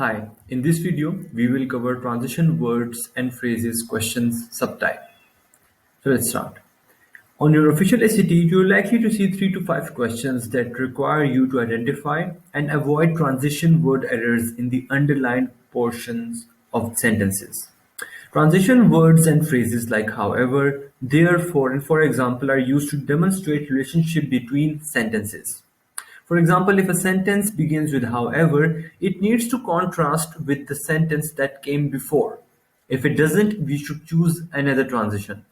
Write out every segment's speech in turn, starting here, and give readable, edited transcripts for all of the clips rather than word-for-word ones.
Hi, in this video, we will cover transition words and phrases questions subtype. So let's start. On your official SAT, you're likely to see 3 to 5 questions that require you to identify and avoid transition word errors in the underlined portions of sentences. Transition words and phrases like however, therefore, and for example are used to demonstrate relationship between sentences. For example, if a sentence begins with however, it needs to contrast with the sentence that came before. If it doesn't, we should choose another transition.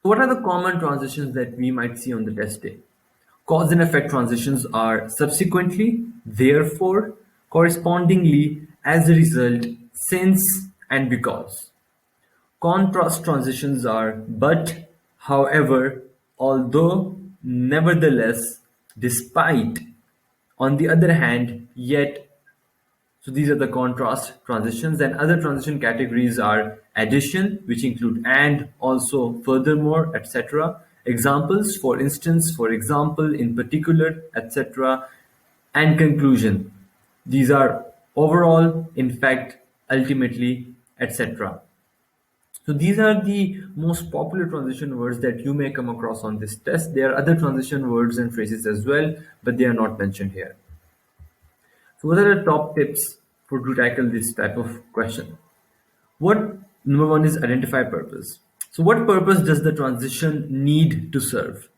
What are the common transitions that we might see on the test day? Cause and effect transitions are subsequently, therefore, correspondingly, as a result, since, and because. Contrast transitions are but, however, although, nevertheless, despite, on the other hand, yet. So these are the contrast transitions, and other transition categories are addition, which include and, also, furthermore, etc. Examples, for instance, for example, in particular, etc. And conclusion. These are overall, in fact, ultimately, etc. So these are the most popular transition words that you may come across on this test. There are other transition words and phrases as well, but they are not mentioned here. So what are the top tips for to tackle this type of question? What number one is identify purpose. So what purpose does the transition need to serve?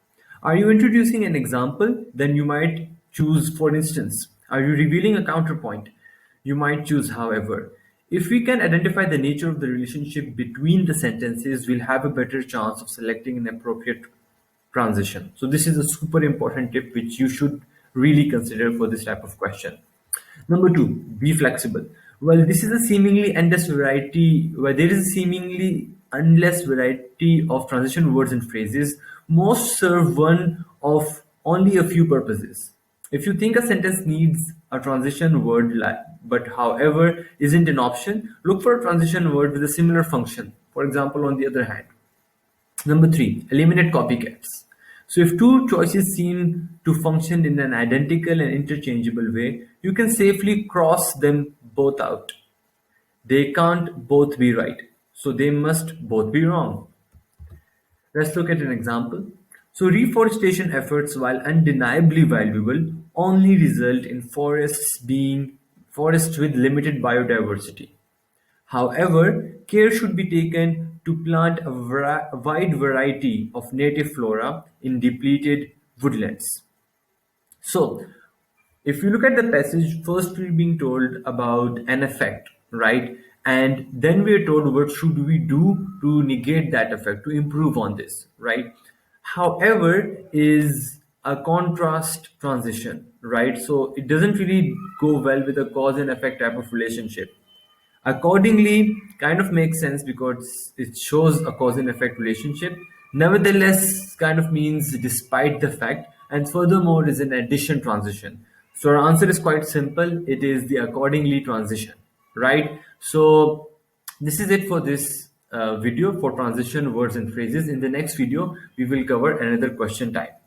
Are you introducing an example? Then you might choose for instance. Are you revealing a counterpoint? You might choose however. If we can identify the nature of the relationship between the sentences, we'll have a better chance of selecting an appropriate transition. So this is a super important tip which you should really consider for this type of question. Number two, be flexible. Well, this is a seemingly endless variety, where there is a seemingly endless variety of transition words and phrases. Most serve one of only a few purposes. If you think a sentence needs a transition word, but however isn't an option, look for a transition word with a similar function. For example, on the other hand. Number three, eliminate copycats. So if two choices seem to function in an identical and interchangeable way, you can safely cross them both out. They can't both be right, so they must both be wrong. Let's look at an example. So reforestation efforts, while undeniably valuable, only result in forests with limited biodiversity. However, care should be taken to plant a wide variety of native flora in depleted woodlands. So, if you look at the passage, first we're being told about an effect, right? And then we're told what should we do to negate that effect, to improve on this, right? However, is a contrast transition, right? So it doesn't really go well with a cause and effect type of relationship. Accordingly, kind of makes sense because it shows a cause and effect relationship. Nevertheless, kind of means despite the fact, and furthermore is an addition transition. So our answer is quite simple. It is the accordingly transition, right? So this is it for this video for transition words and phrases. In the next video, we will cover another question type.